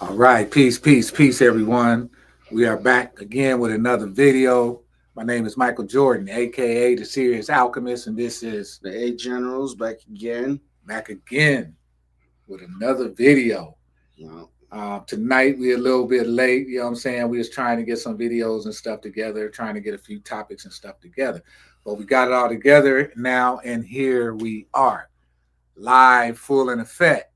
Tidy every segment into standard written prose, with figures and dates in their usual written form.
All right, peace, everyone. We are back again with another video. My name is Michael Jordan, aka the Serious Alchemist, and this is The eight generals back again. back again with another video. You know, Tonight we're a little bit late. You know what I'm saying? We was trying to get some videos and stuff together, trying to get a few topics and stuff together. But we got it all together now, and here we are, live, full in effect.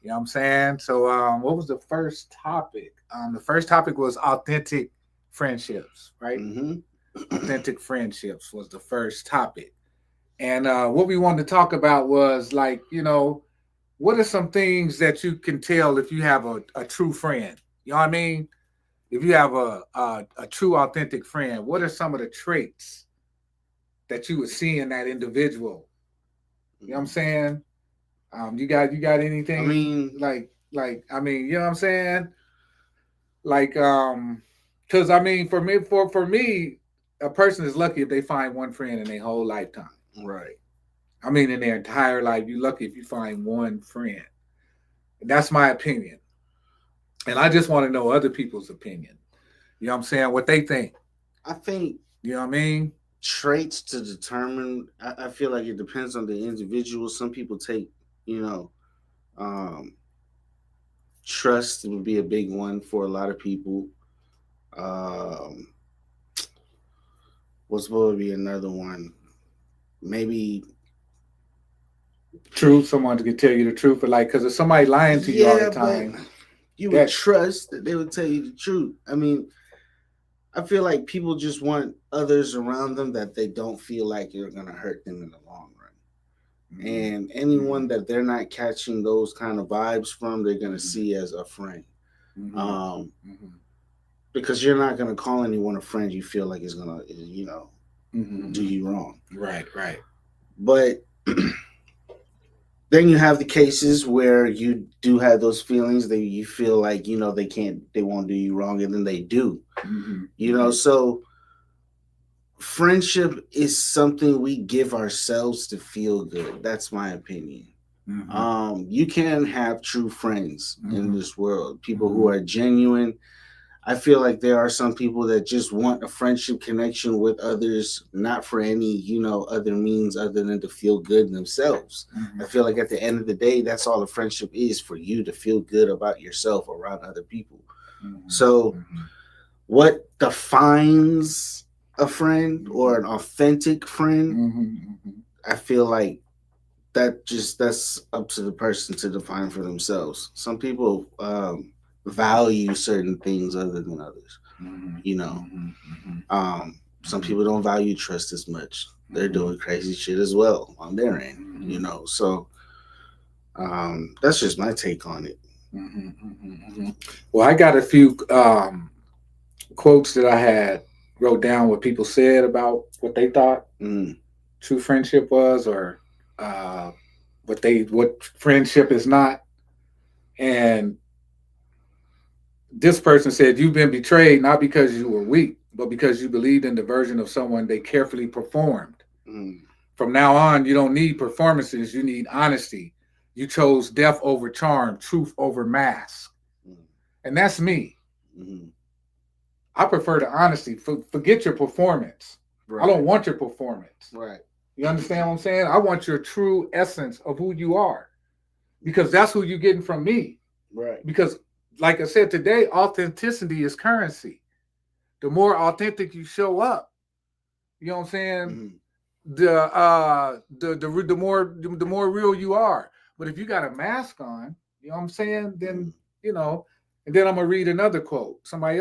You know what I'm saying? So, what was the first topic? The first topic was authentic friendships, right? mm-hmm. Authentic friendships was the first topic. And what we wanted to talk about was like, what are some things that you can tell if you have a true friend? You know what I mean? If you have a true authentic friend, what are some of the traits that you would see in that individual? You know what I'm saying? You got I anything mean, you know what I'm saying? Like because I mean for me, a person is lucky if they find one friend in their whole lifetime. right. I mean in their entire life, you're lucky if you find one friend. That's my opinion. And I just want to know other people's opinion. You know what I'm saying? What they think. I think You know what I mean? traits to determine. I feel like it depends on the individual. Some people take, you know, um, trust would be a big one for a lot of people. Um, what would be another one? Maybe, Truth, someone can tell you the truth, but like, because if somebody lying to you all the yeah, but time, you would that trust that they would tell you the truth. I mean, I feel like people just want others around them that they don't feel like you're going to hurt them in the long run. mm-hmm, And mm-hmm, anyone that they're not catching those kind of vibes from, they're going to mm-hmm, see as a friend. mm-hmm, Um, mm-hmm, because you're not going to call anyone a friend you feel like is going to, do mm-hmm. you wrong. Right, right. But then you have the cases where you do have those feelings that you feel like, they won't do you wrong, and then they do. Mm-hmm, mm-hmm, So friendship is something we give ourselves to feel good. That's my opinion. mm-hmm, You can have true friends in mm-hmm, this world, people who mm-hmm, are genuine. I feel like there are some people that just want a friendship connection with others, not for any, other means other than to feel good themselves. mm-hmm, I feel like at the end of the day, that's all a friendship is, for you to feel good about yourself around other people. mm-hmm, So mm-hmm, what defines a friend or an authentic friend, mm-hmm, I feel like that's up to the person to define for themselves. Some people value certain things other than others. mm-hmm, You know, mm-hmm, mm-hmm, some people don't value trust as much. They're mm-hmm, doing crazy shit as well on their end. mm-hmm, So that's just my take on it. mm-hmm, mm-hmm. Well, I got a few quotes that I had wrote down what people said about what they thought Mm, true friendship was, or uh, what friendship is not. And this person said, "You've been betrayed not because you were weak, but because you believed in the version of someone they carefully performed. mm, From now on, you don't need performances; you need honesty. You chose depth over charm, truth over mask, mm, and that's me. mm. I prefer the honesty. Forget your performance. I Right, don't want your performance. right, You understand what I'm saying? I want your true essence of who you are, because that's who you're getting from me. right. Because, like I said today, authenticity is currency. The more authentic you show up, you know what I'm saying? Mm, The more real you are. But if you got a mask on, you know what I'm saying? mm, Then you know. And then I'm gonna read another quote. Somebody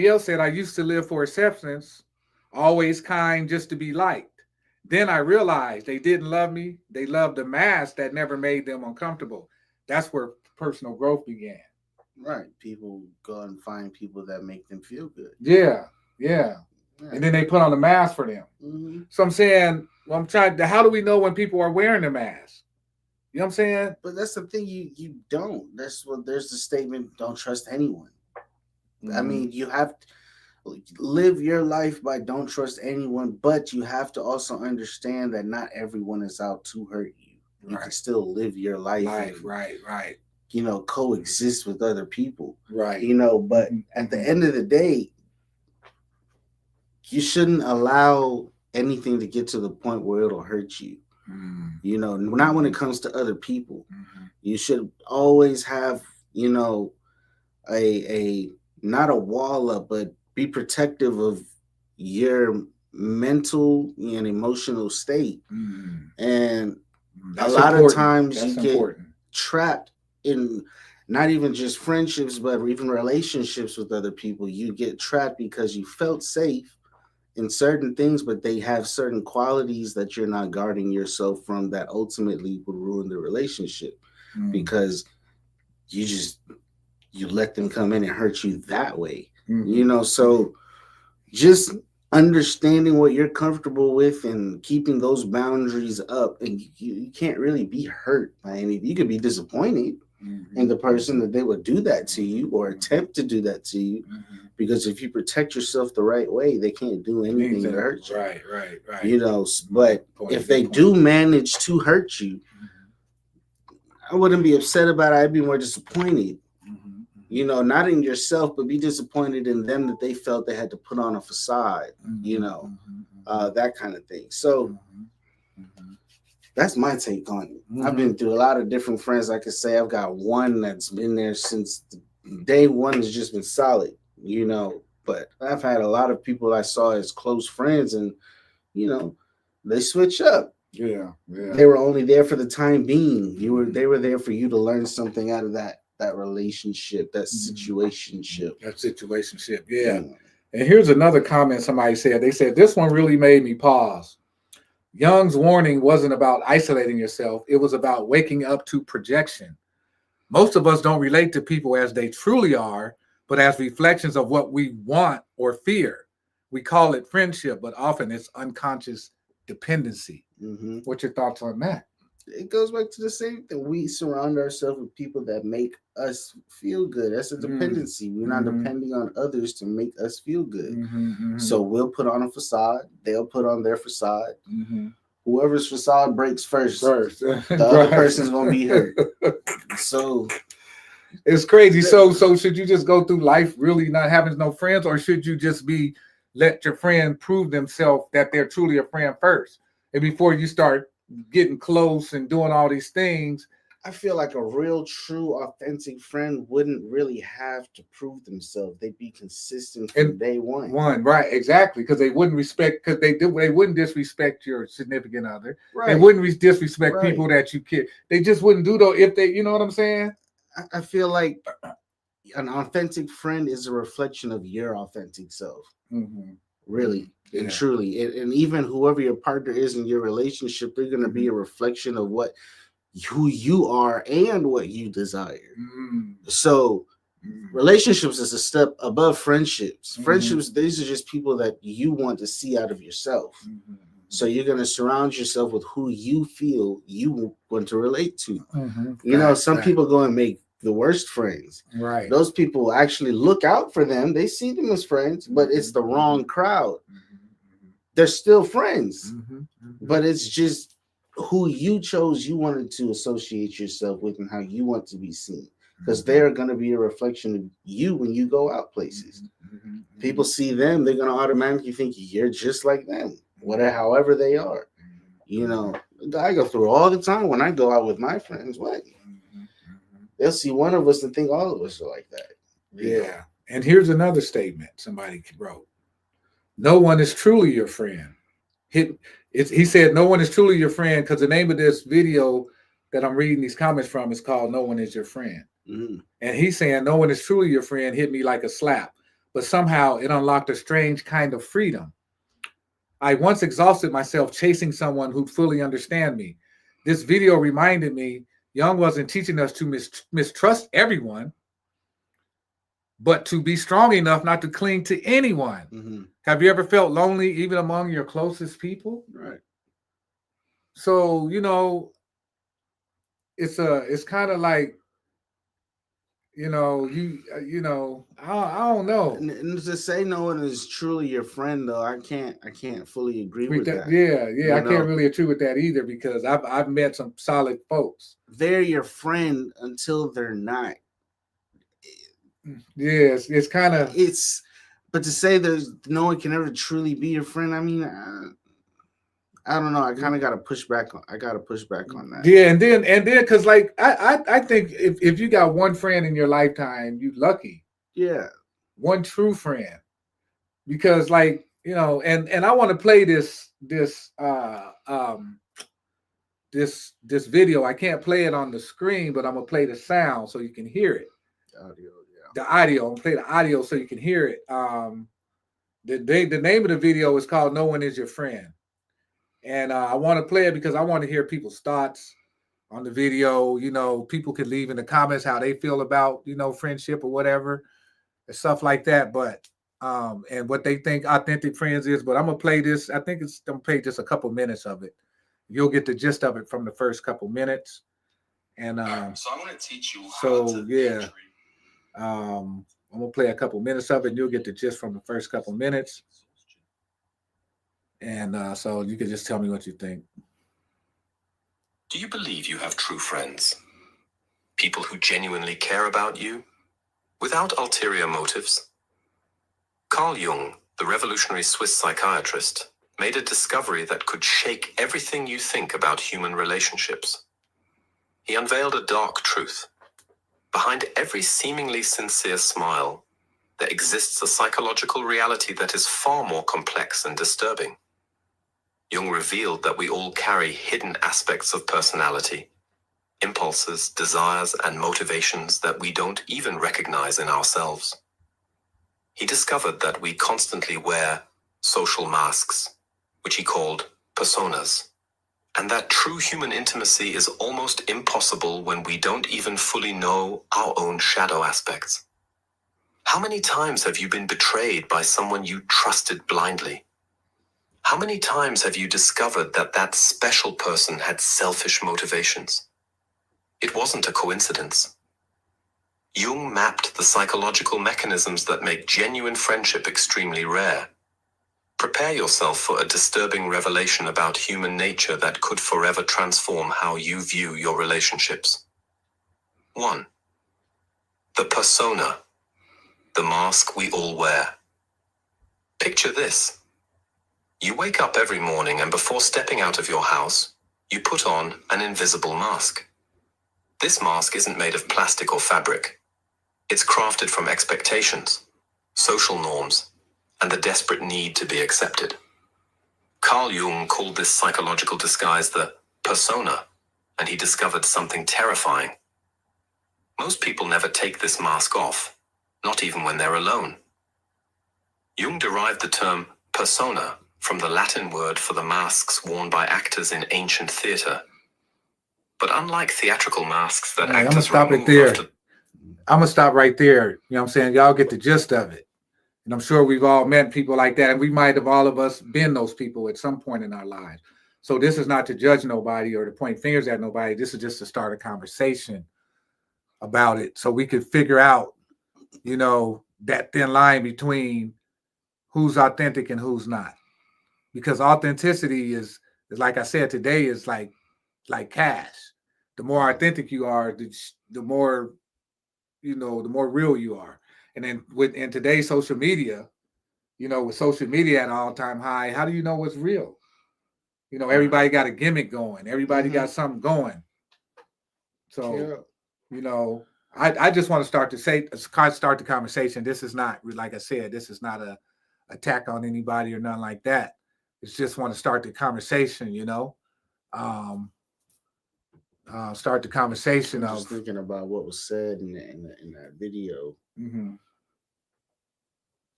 else said, I used to live for acceptance, always kind just to be liked. Then I realized they didn't love me. They loved the mask that never made them uncomfortable. That's where personal growth began. right. People go and find people that make them feel good. Yeah, yeah. Yeah. And then they put on the mask for them. Hmm. So I'm saying, well, I'm trying to, how do we know when people are wearing the mask? You know what I'm saying? But that's the thing, you don't. That's what there's the statement, don't trust anyone. I Mm-hmm. mean, you have to live your life by don't trust anyone, but you have to also understand that not everyone is out to hurt you. You can Right. still live your life and, Right. coexist with other people. Right. But at the end of the day, you shouldn't allow anything to get to the point where it'll hurt you. Not when it comes to other people. You should always have, a not a wall up, but be protective of your mental and emotional state. And That's a lot important. of times That's you get important. trapped in not even just friendships, but even relationships with other people. You get trapped because you felt safe in certain things, but they have certain qualities that you're not guarding yourself from that ultimately would ruin the relationship because you let them come in and hurt you that way. So just understanding what you're comfortable with and keeping those boundaries up, and you can't really be hurt by anything. You could be disappointed in the person that they would do that to you or attempt to do that to you, because if you protect yourself the right way, they can't do anything to hurt you. Right. But if they do manage to hurt you, I wouldn't be upset about it. I'd be more disappointed. Not in yourself, but be disappointed in them that they felt they had to put on a facade, that kind of thing. So that's my take on it. I've been through a lot of different friends. Like I say, I've got one that's been there since day one, has just been solid, but I've had a lot of people I saw as close friends, and, they switch up. Yeah. They were only there for the time being. They were there for you to learn something out of that relationship, that situationship. Yeah. And here's another comment somebody said. They said, this one really made me pause. Young's warning wasn't about isolating yourself. It was about waking up to projection. Most of us don't relate to people as they truly are, but as reflections of what we want or fear. We call it friendship, but often it's unconscious dependency. What's your thoughts on that? It goes back to the same thing. We surround ourselves with people that make us feel good. That's a dependency. We're not depending on others to make us feel good. So we'll put on a facade. They'll put on their facade. Whoever's facade breaks first. The other person's going to be hurt. So it's crazy. So should you just go through life really not having no friends, or should you just let your friend prove themselves that they're truly a friend first, and before you start getting close and doing all these things? I feel like a real, true, authentic friend wouldn't really have to prove themselves. They'd be consistent from day one. Right, exactly, because they wouldn't they wouldn't disrespect your significant other. Right. They wouldn't disrespect people that you care. They just wouldn't do though if they, you know what I'm saying? I feel like an authentic friend is a reflection of your authentic self. Really. And truly. And even whoever your partner is in your relationship, they're going to be a reflection of who you are and what you desire. So relationships is a step above friendships. Friendships, these are just people that you want to see out of yourself. So you're going to surround yourself with who you feel you want to relate to. Some people go and make the worst friends. Right. Those people actually look out for them. They see them as friends, but it's the wrong crowd. They're still friends, but it's just who you chose, you wanted to associate yourself with, and how you want to be seen, because they're going to be a reflection of you when you go out places. People see them, they're going to automatically think you're just like them, however they are. I go through all the time when I go out with my friends. They'll see one of us and think all of us are like that. Yeah. And here's another statement somebody wrote. No one is truly your friend. He said, no one is truly your friend, because the name of this video that I'm reading these comments from is called No One Is Your Friend. And he's saying, no one is truly your friend hit me like a slap, but somehow it unlocked a strange kind of freedom. I once exhausted myself chasing someone who'd fully understand me. This video reminded me, Young wasn't teaching us to mistrust everyone, but to be strong enough not to cling to anyone. Have you ever felt lonely even among your closest people? Right. So, it's kind of like, I don't know. And to say no one is truly your friend, though, I can't fully agree with that. Yeah, You I can't know, really agree with that either because I've met some solid folks. they're your friend until they're not. Yeah, it's kind of It's but to say there's no one can ever truly be your friend. I mean, I don't know. I kind of got to push back. I got to push back on that. yeah, and then because like I think if you got one friend in your lifetime, you lucky. Yeah. One true friend because like and I want to play this video. I can't play it on the screen, but I'm gonna play the sound so you can hear it. Audio. Yeah. The audio. I'm gonna play the audio so you can hear it. The name of the video is called "No One Is Your Friend," and I want to play it because I want to hear people's thoughts on the video. People can leave in the comments how they feel about friendship or whatever and stuff like that. But and what they think authentic friends is. But I'm gonna play this. I think I'm gonna play just a couple minutes of it. You'll get the gist of it from the first couple minutes. And so I'm gonna teach you. So yeah, I'm gonna play a couple minutes of it. And you'll get the gist from the first couple minutes. And so you can just tell me what you think. Do you believe you have true friends? People who genuinely care about you, without ulterior motives? Carl Jung, the revolutionary Swiss psychiatrist, made a discovery that could shake everything you think about human relationships. He unveiled a dark truth. Behind every seemingly sincere smile, there exists a psychological reality that is far more complex and disturbing. Jung revealed that we all carry hidden aspects of personality, impulses, desires, and motivations that we don't even recognize in ourselves. He discovered that we constantly wear social masks, which he called personas, and that true human intimacy is almost impossible when we don't even fully know our own shadow aspects. How many times have you been betrayed by someone you trusted blindly? How many times have you discovered that that special person had selfish motivations? It wasn't a coincidence. Jung mapped the psychological mechanisms that make genuine friendship extremely rare. Prepare yourself for a disturbing revelation about human nature that could forever transform how you view your relationships. 1. The persona, the mask we all wear. Picture this. You wake up every morning and before stepping out of your house, you put on an invisible mask. This mask isn't made of plastic or fabric. It's crafted from expectations, social norms, and the desperate need to be accepted. Carl Jung called this psychological disguise the persona, and he discovered something terrifying. Most people never take this mask off, not even when they're alone. Jung derived the term persona from the Latin word for the masks worn by actors in ancient theater. But unlike theatrical masks that actors remove after... I'm gonna stop right there. You know what I'm saying? Y'all get the gist of it. And I'm sure we've all met people like that. And we might have all of us been those people at some point in our lives. So this is not to judge nobody or to point fingers at nobody. This is just to start a conversation about it so we could figure out, that thin line between who's authentic and who's not. Because authenticity is like I said today, is like cash. The more authentic you are, the more the more real you are. And then in today's social media, with social media at an all-time high, how do you know what's real? Everybody got a gimmick going. Everybody got something going. So, I just want to start the conversation. This is not, like I said, this is not a attack on anybody or nothing like that. It's just want to start the conversation, start the conversation. I'm just thinking about what was said in that video. Mm-hmm.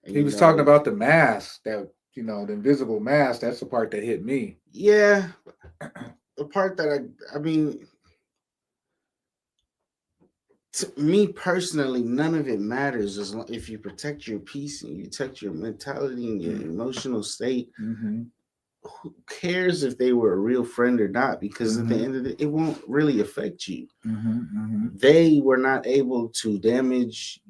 He was talking about the mask, that the invisible mask. That's the part that hit me. Yeah, the part that I mean, to me personally, none of it matters as long if you protect your peace and you protect your mentality and your emotional state. Mm-hmm. who cares if they were a real friend or not? Because at the Mm-hmm. end of the day, it won't really affect you. Mm-hmm. Mm-hmm. They were not able to damage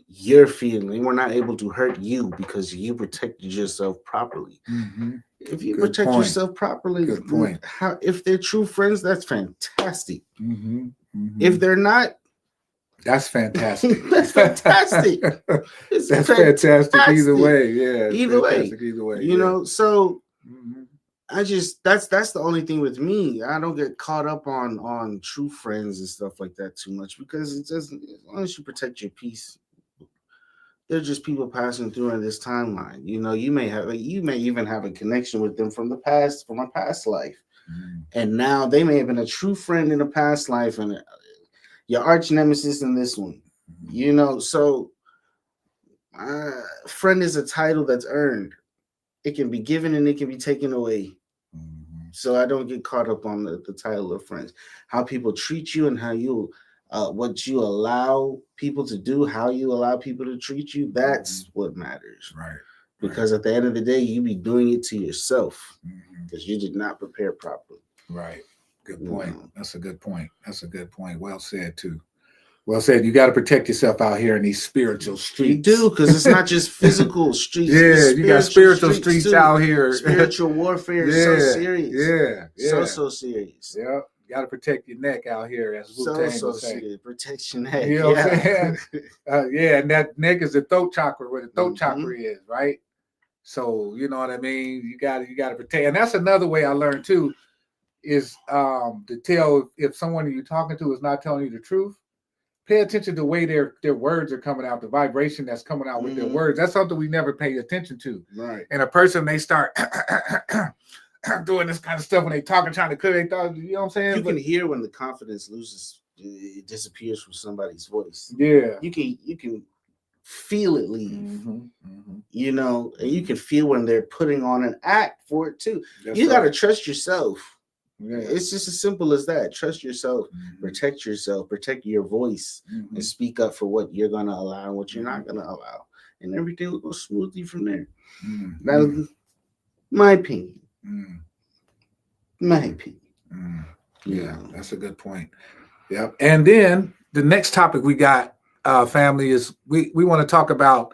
your feeling. We're not able to hurt you because you protected yourself properly. Mm-hmm. If you Good protect point. yourself properly, Good point. how if they're true friends, that's fantastic. Mm-hmm. If Mm-hmm. they're not, That's fantastic. that's fantastic. It's That's fantastic either fantastic. way. Yeah, it's Either way, fantastic either way. Yeah. so Mm-hmm. I just that's the only thing with me. I don't get caught up on true friends and stuff like that too much because it doesn't. As long as you protect your peace, they're just people passing through in this timeline. You may have you may even have a connection with them from the past, from a past life, Mm-hmm. and now they may have been a true friend in a past life and your arch nemesis in this one. So friend is a title that's earned. It can be given and it can be taken away. Mm-hmm. So I don't get caught up on the title of friends. How people treat you and how you what you allow people to do, how you allow people to treat you, that's what matters. Right. Because at the end of the day, you be doing it to yourself Mm-hmm. because you did not prepare properly. Right. Good You point. know. That's a good point. That's a good point. Well said too. Well said. You got to protect yourself out here in these spiritual streets. You do, because it's not just physical streets. Yeah, it's you got spiritual streets too. out here. Spiritual warfare is so serious. Yeah. So serious. Yeah. You got to protect your neck out here, as Wu So Tang would say. serious. Protect your neck. You know what I'm saying? Yeah, and that neck is the throat chakra, where the throat Mm-hmm. chakra is, right? So you know what I mean. You got to protect, and that's another way I learned too, is to tell if someone you're talking to is not telling you the truth. Pay attention to the way their words are coming out, the vibration that's coming out with their words. That's something we never pay attention to. Right. And a person, they start doing this kind of stuff when they talking, trying to clear their thoughts. You know what I'm saying? You can hear when the confidence loses, it disappears from somebody's voice. Yeah. You can feel it leave. Mm-hmm, mm-hmm. And you can feel when they're putting on an act for it too. That's you got to right. trust yourself. Yeah. It's just as simple as that. Trust yourself, protect yourself, protect your voice, and speak up for what you're going to allow and what you're not going to allow. And everything will go smoothly from there. That's my opinion. My opinion. Yeah, that's a good point. Yep. And then the next topic we got, family, is we want to talk about,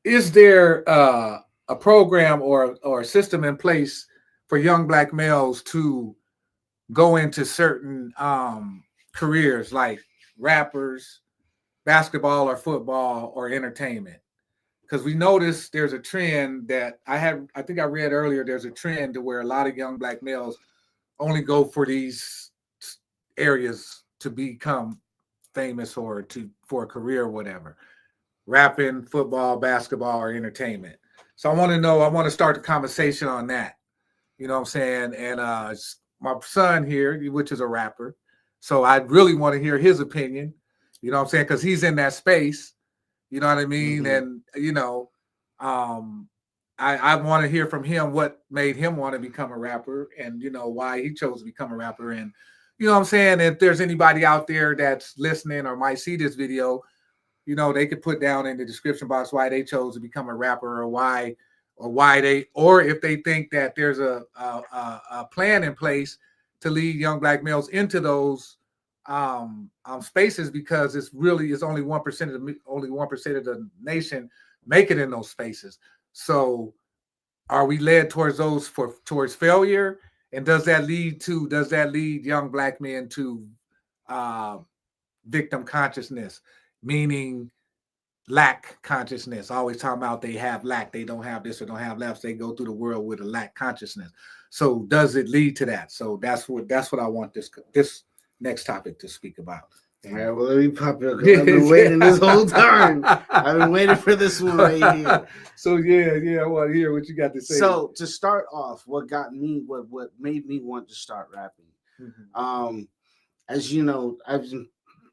is there a program or a system in place for young Black males to go into certain careers like rappers, basketball or football or entertainment? Because we noticed there's a trend that I think I read earlier, there's a trend to where a lot of young Black males only go for these areas to become famous or for a career or whatever. Rapping, football, basketball, or entertainment. So I want to start the conversation on that. You know what I'm saying? And my son here, which is a rapper, so I really want to hear his opinion. You know what I'm saying? Because he's in that space. You know what I mean? And I want to hear from him what made him want to become a rapper, and why he chose to become a rapper. And you know what I'm saying? If there's anybody out there that's listening or might see this video, they could put down in the description box why they chose to become a rapper, or if they think that there's a plan in place to lead young Black males into those spaces, because it's only 1% of the nation make it in those spaces. So are we led towards towards failure? And does that lead young Black men to victim consciousness, meaning lack consciousness? Always talking about they have lack, they don't have this or don't have that. They go through the world with a lack consciousness. So does it lead to that? So that's what I want this next topic to speak about. Yeah, well, let me pop it. I've been waiting this whole time. I've been waiting for this one right here. So yeah, I want to hear what you got to say. So to start off, what made me want to start rapping? As you know, I've been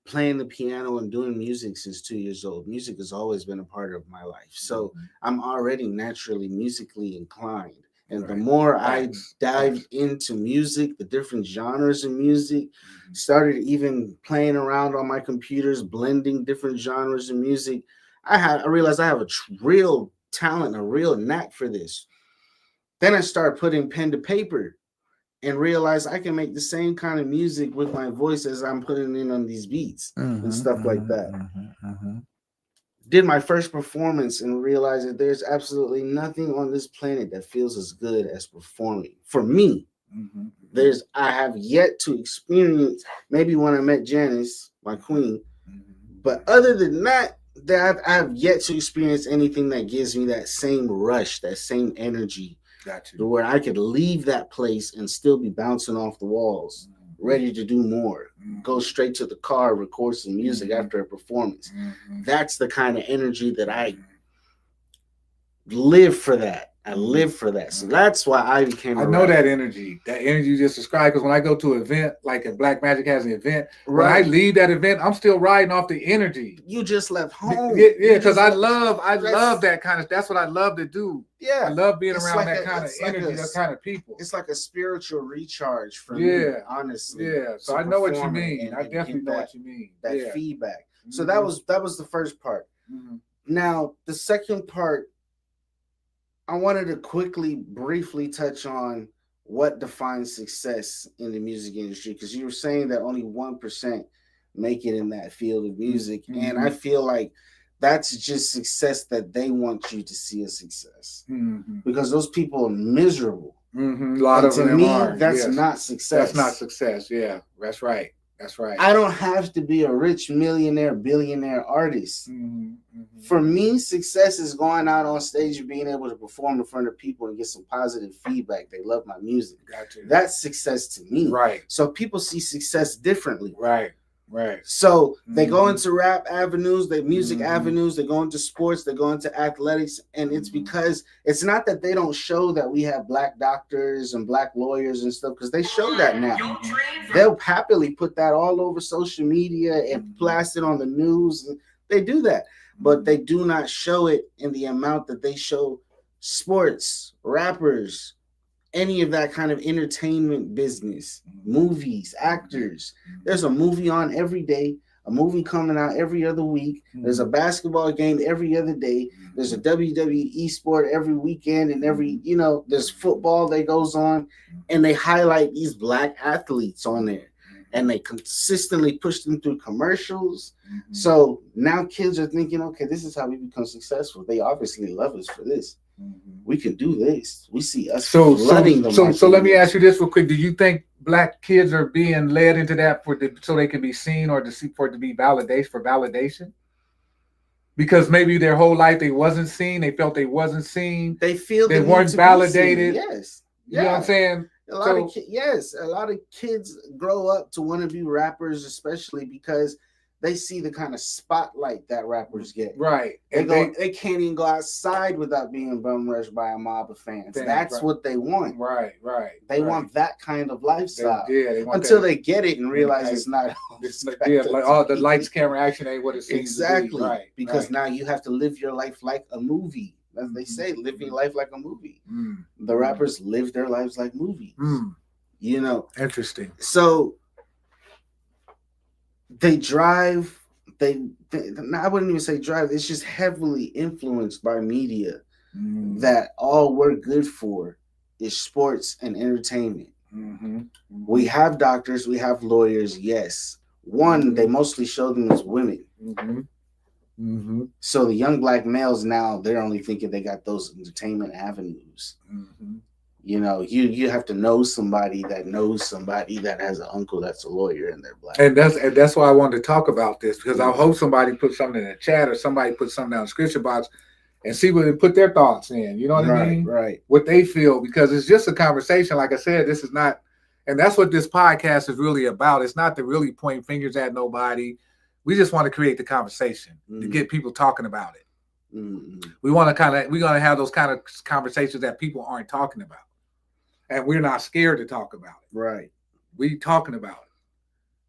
playing the piano and doing music since 2 years old. Music has always been a part of my life. So I'm already naturally musically inclined. And the more I dived into music, the different genres of music, started even playing around on my computers, blending different genres of music, I realized I have a real talent, a real knack for this. Then I started putting pen to paper and realized I can make the same kind of music with my voice as I'm putting in on these beats and stuff like that. Did my first performance and realized that there's absolutely nothing on this planet that feels as good as performing. For me, I have yet to experience, maybe when I met Janice, my queen, but other than that, I have yet to experience anything that gives me that same rush, that same energy. Got you. To where I could leave that place and still be bouncing off the walls, ready to do more. Go straight to the car, record some music after a performance. That's the kind of energy that I live for that. I live for that. So that's why I became I know that energy you just described, because when I go to an event, like if Black Magic has an event, when I leave that event, I'm still riding off the energy. You just left home. Yeah, because I love that kind of, that's what I love to do. Yeah. I love being around that kind of energy, that kind of people. It's like a spiritual recharge for me, honestly. Yeah, so I know what you mean. I definitely know what you mean. That feedback. So that was the first part. Now, the second part, I wanted to briefly touch on what defines success in the music industry, because you were saying that only 1% make it in that field of music. And I feel like that's just success that they want you to see as success, because those people are miserable. A lot of them are. That's not success. That's not success. Yeah, that's right. That's right. I don't have to be a rich millionaire, billionaire artist. For me, success is going out on stage and being able to perform in front of people and get some positive feedback. They love my music. Gotcha. That's success to me. Right. So people see success differently. Right. Right. So they go into rap avenues, they music avenues, they go into sports, they go into athletics, and it's because it's not that they don't show that we have Black doctors and Black lawyers and stuff, because they show that now. They'll happily put that all over social media and blast it on the news. They do that, but they do not show it in the amount that they show sports, rappers, any of that kind of entertainment business, movies, actors. There's a movie on every day, a movie coming out every other week. There's a basketball game every other day. There's a WWE sport every weekend, and there's football that goes on, and they highlight these Black athletes on there, and they consistently push them through commercials. So now kids are thinking, okay, this is how we become successful. They obviously love us for this. We can do this. We see us flooding them. So let me ask you this real quick. Do you think Black kids are being led into that so they can be seen, or for it to be validation? Because maybe their whole life they wasn't seen. They felt they wasn't seen. They feel they weren't validated. Yes. You know what I'm saying? A lot of kids grow up to want to be rappers, especially because they see the kind of spotlight that rappers get. Right. They can't even go outside without being bum rushed by a mob of fans. That's what they want. Right. They want that kind of lifestyle. They want until they get it and realize it's not. Like all the lights, camera, action ain't what it seems to be. Right. Because now you have to live your life like a movie. As they say, live your life like a movie. The rappers live their lives like movies. Interesting. So they drive. I wouldn't even say drive. It's just heavily influenced by media. That all we're good for is sports and entertainment. We have doctors. We have lawyers. Yes. They mostly show them as women. So the young Black males now, they're only thinking they got those entertainment avenues. You have to know somebody that knows somebody that has an uncle that's a lawyer and they're Black. And that's why I wanted to talk about this, because I hope somebody put something in the chat or somebody put something down in the description box and see what they put their thoughts in. You know what I mean? Right. What they feel, because it's just a conversation. Like I said, this is not, and that's what this podcast is really about. It's not to really point fingers at nobody. We just want to create the conversation to get people talking about it. We're going to have those kind of conversations that people aren't talking about. And we're not scared to talk about it. Right. We talking about it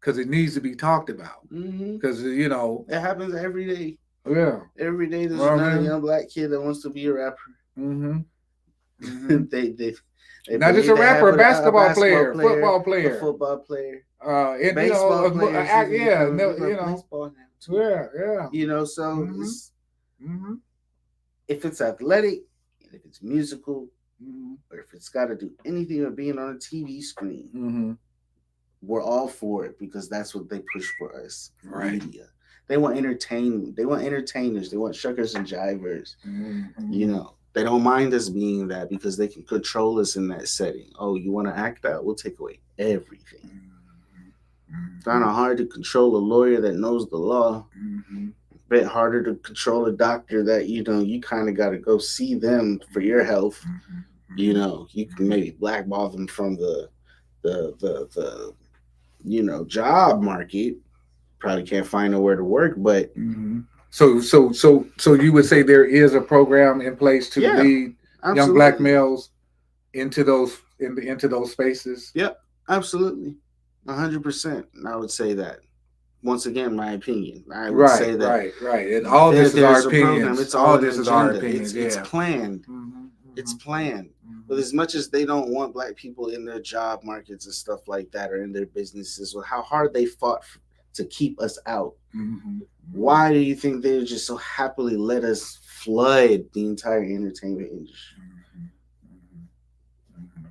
because it needs to be talked about. Because, it happens every day. Yeah. Every day there's another young Black kid that wants to be a rapper. They not just a rapper, a basketball player, football player, a football player, baseball player. Baseball now too. Yeah. So if it's athletic, if it's musical, Mm-hmm. or if it's got to do anything with being on a TV screen, Mm-hmm. we're all for it because that's what they push for us. Right. Media. They want entertainment. They want entertainers. They want shuckers and jivers. Mm-hmm. They don't mind us being that because they can control us in that setting. Oh, you want to act out? We'll take away everything. Mm-hmm. Kind of hard to control a lawyer that knows the law. Mm-hmm. A bit harder to control a doctor that you kind of got to go see them for your health. Mm-hmm. You can maybe blackball them from the job market. Probably can't find nowhere to work, but Mm-hmm. So you would say there is a program in place to yeah, lead young black absolutely. males into those spaces? Yep, absolutely. 100%. I would say that. Once again, my opinion. I would Right, say that right, right. And all this is our there's a program. opinions. It's all All an this is our agenda. opinions. It's Yeah. planned. Mm-hmm. It's Mm-hmm. planned. But Mm-hmm. as much as they don't want black people in their job markets and stuff like that, or in their businesses, or how hard they fought to keep us out, Mm-hmm. why do you think they just so happily let us flood the entire entertainment industry? Mm-hmm.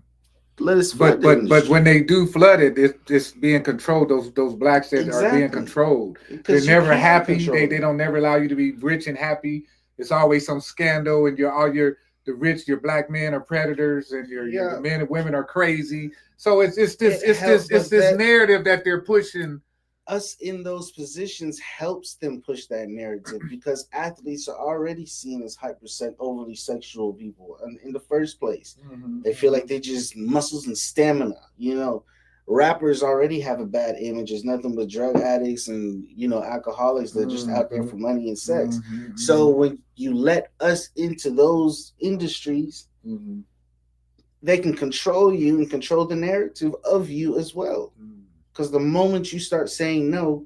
Let us flood But the but when industry. they do flood it, it's being controlled. Those blacks that are being Exactly. controlled, they're Because you never can happy. control They them. don't never allow you to be rich and happy. It's always some scandal, and the rich, your black men are predators, and your the Yeah, men and women are crazy. So it's this it it's helped, this it's but this that narrative that they're pushing. us in those positions helps them push that narrative because athletes are already seen as overly sexual people in the first place. Mm-hmm, They feel like they just muscles and stamina. Rappers already have a bad image. It's nothing but drug addicts and alcoholics that are just out there mm-hmm, for money and sex. So mm-hmm, when you let us into those industries, mm-hmm, they can control you and control the narrative of you as well. mm-hmm. Because the moment you start saying no,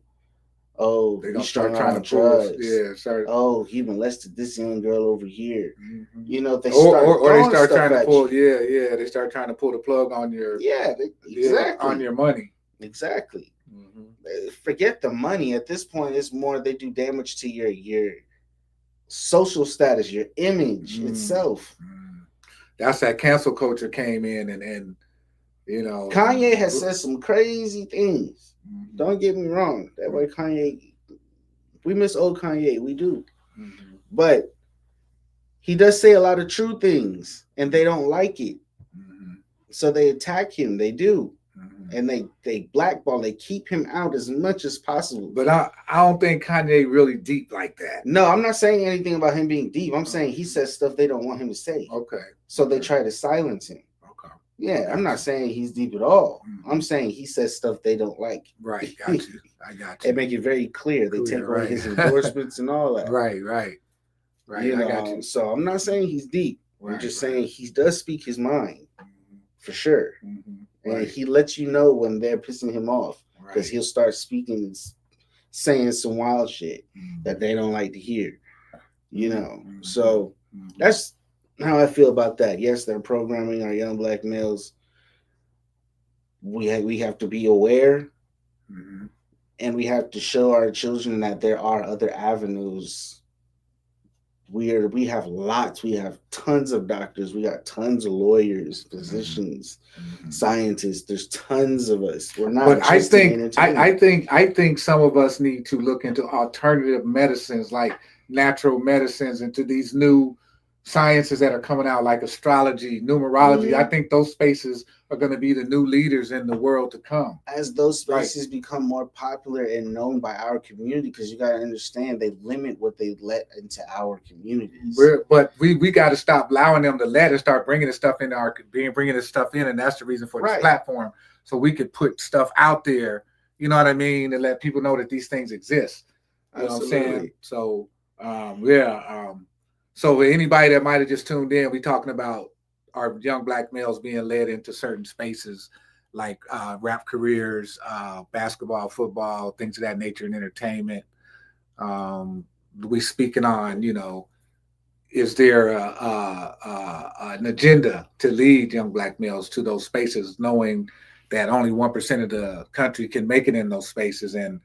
oh, They're he's gonna start strung trying out to on pull, drugs. yeah, start. Oh, he molested this young girl over here. Mm-hmm. They Or start or they throwing start stuff trying to at pull, you. they start trying to pull the plug on your, Yeah, on exactly. your money. Exactly. Mm-hmm. Forget the money. At this point, it's more they do damage to your social status, your image itself. Mm-hmm. That's that cancel culture came in and you know. Kanye has said some crazy things. Mm-hmm. Don't get me wrong. That way, Kanye, we miss old Kanye. We do. Mm-hmm. But he does say a lot of true things, and they don't like it. Mm-hmm. So they attack him. They do. Mm-hmm. And they blackball. They keep him out as much as possible. But I don't think Kanye really deep like that. No, I'm not saying anything about him being deep. I'm saying he says stuff they don't want him to say. Okay. So they try to silence him. Okay. Yeah, I'm not saying he's deep at all. Mm-hmm. I'm saying he says stuff they don't like. Right. Got you. I got you. And make it very clear. They take away his endorsements and all that. Right. Right. Right. I got you. So I'm not saying he's deep. Right, I'm just saying he does speak his mind. Mm-hmm. For sure. Mm-hmm. And he lets you know when they're pissing him off. Because he'll start speaking and saying some wild shit that they don't like to hear. Mm-hmm. So that's how I feel about that. Yes, they're programming our young black males. We have to be aware, and we have to show our children that there are other avenues. We have lots. We have tons of doctors. We got tons of lawyers, physicians, scientists. There's tons of us. We're not. But just I think some of us need to look into alternative medicines, like natural medicines, into these new sciences that are coming out, like astrology, numerology. I think those spaces are going to be the new leaders in the world to come. As those spaces become more popular and known by our community, because you got to understand they limit what they let into our communities. But we got to stop allowing them to let us start bringing this stuff into bringing this stuff in, and that's the reason for this platform, so we could put stuff out there. You know what I mean, and let people know that these things exist. You know what I'm saying? So so for anybody that might have just tuned in, we talking about our young black males being led into certain spaces like rap careers, basketball, football, things of that nature, and entertainment. We speaking on, is there an agenda to lead young black males to those spaces, knowing that only 1% of the country can make it in those spaces, and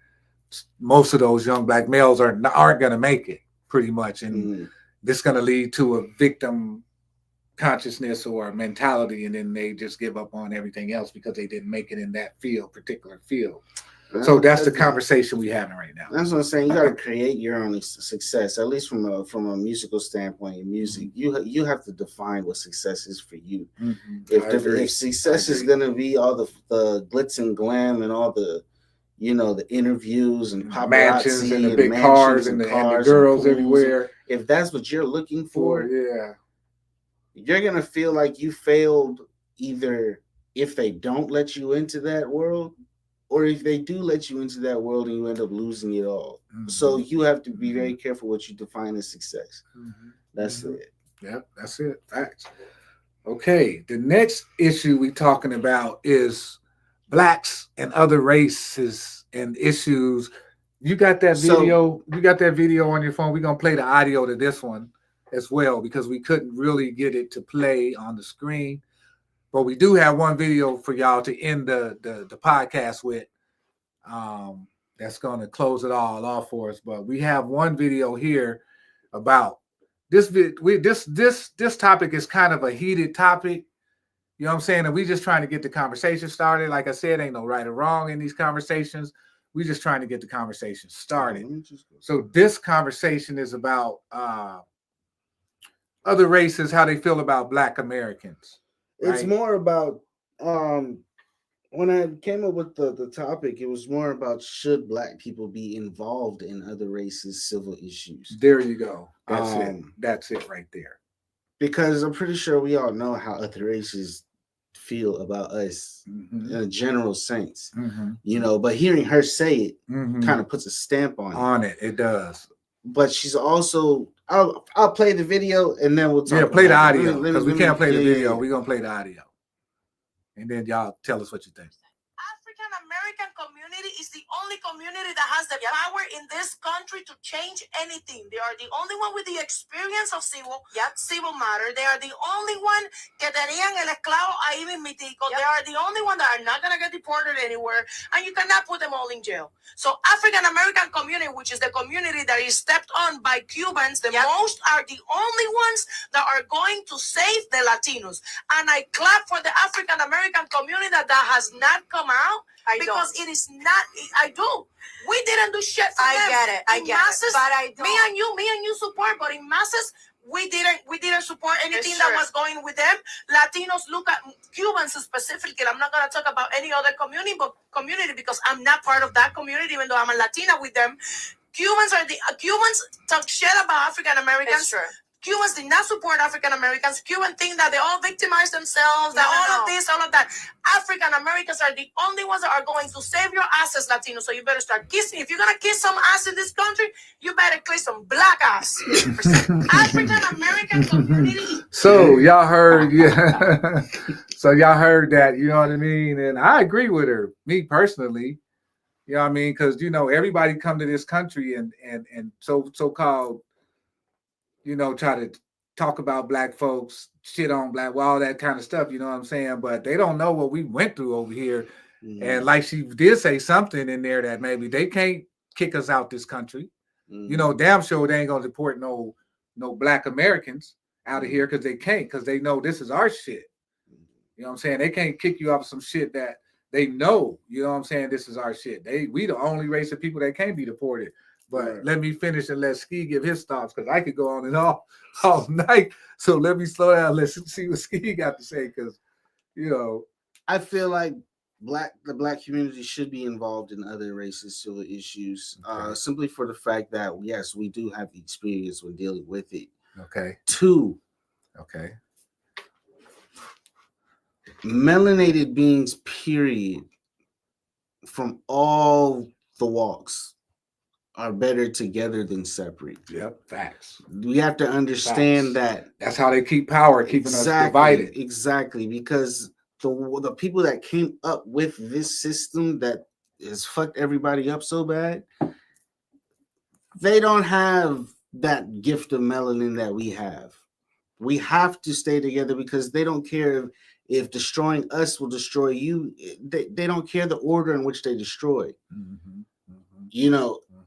most of those young black males aren't going to make it, pretty much, and this is going to lead to a victim consciousness or mentality, and then they just give up on everything else because they didn't make it in that particular field. So that's the conversation we're having right now. That's what I'm saying. You got to create your own success, at least from a musical standpoint. In music, you have to define what success is for you. If success is going to be all the glitz and glam and all the the interviews and paparazzi mansions and the big cars and the girls everywhere, if that's what you're looking for, yeah, you're going to feel like you failed either if they don't let you into that world, or if they do let you into that world and you end up losing it all. So you have to be very careful what you define as success. That's it. Yep, that's it. Facts. Okay, the next issue we're talking about is blacks and other races and issues. You got that video? You got that video on your phone? We're gonna play the audio to this one as well because we couldn't really get it to play on the screen. But we do have one video for y'all to end the podcast with. That's going to close it all off for us. But we have one video here about this. This topic is kind of a heated topic. You know what I'm saying? And we just trying to get the conversation started. Like I said, ain't no right or wrong in these conversations. We just trying to get the conversation started. So this conversation is about other races, how they feel about Black Americans. It's more about when I came up with the topic, it was more about should Black people be involved in other races' civil issues. There you go. That's it. That's it right there. Because I'm pretty sure we all know how other races feel about us in a general sense. But hearing her say it kind of puts a stamp on it. It does. But she's also I'll play the video and then we'll talk. Yeah, play the audio because we can't play the video. We're gonna play the audio, and then y'all tell us what you think. African American community is the only community that has the power in this country to change anything. They are the only one with the experience of civil matter. They are the only one que tenían el esclavo ahí mismitico. They are the only one that are not going to get deported anywhere, and you cannot put them all in jail. So African American community, which is the community that is stepped on by Cubans, the most are the only ones that are going to save the Latinos. And I clap for the African American community that has not come out. Because it is not. I do. We didn't do shit for them. I get it. But I don't. Me and you support, but in masses, we didn't support anything that was going with them. Latinos look at Cubans specifically. I'm not gonna talk about any other community because I'm not part of that community, even though I'm a Latina with them. Cubans talk shit about African Americans. Cubans did not support African Americans. Cubans think that they all victimize themselves, of this, all of that. African Americans are the only ones that are going to save your asses, Latino. So you better start kissing. If you're going to kiss some ass in this country, you better kiss some black ass. African American community. So y'all heard, So y'all heard that, you know what I mean? And I agree with her, me personally. You know what I mean? Because, everybody come to this country and so-called, try to talk about Black folks, shit on Black, all that kind of stuff, you know what I'm saying? But they don't know what we went through over here. And like she did say something in there that maybe they can't kick us out this country. Damn sure they ain't gonna deport no Black Americans out of here because they can't, because they know this is our shit. You know what I'm saying? They can't kick you out of some shit that they know, you know what I'm saying? This is our shit. We the only race of people that can't be deported. But let me finish and let Ski give his thoughts because I could go on and all night. So let me slow down. Let's see what Ski got to say because, I feel like the Black community should be involved in other races' civil issues, simply for the fact that, yes, we do have the experience when dealing with it. Okay. 2. Okay. Melanated beings, period, from all the walks, are better together than separate. Yep, facts. We have to understand that. That's how they keep power, keeping us divided. Exactly, because the people that came up with this system that has fucked everybody up so bad, they don't have that gift of melanin that we have. We have to stay together because they don't care if destroying us will destroy you. They don't care the order in which they destroy.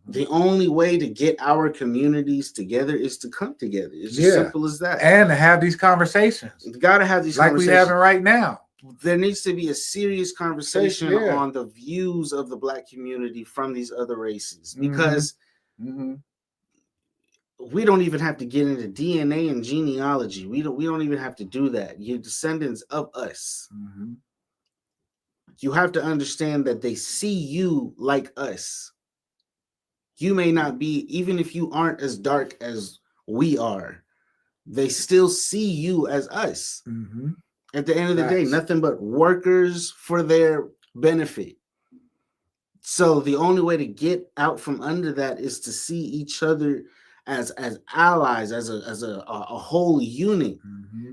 The only way to get our communities together is to come together. It's as simple as that. And to have these conversations. You got to have these like conversations. we having right now. There needs to be a serious conversation on the views of the Black community from these other races, because we don't even have to get into DNA and genealogy. We don't even have to do that. You're descendants of us. You have to understand that they see you like us. You may not be, even if you aren't as dark as we are, they still see you as us. At the end of the day, nothing but workers for their benefit. So the only way to get out from under that is to see each other as allies, as a whole unit.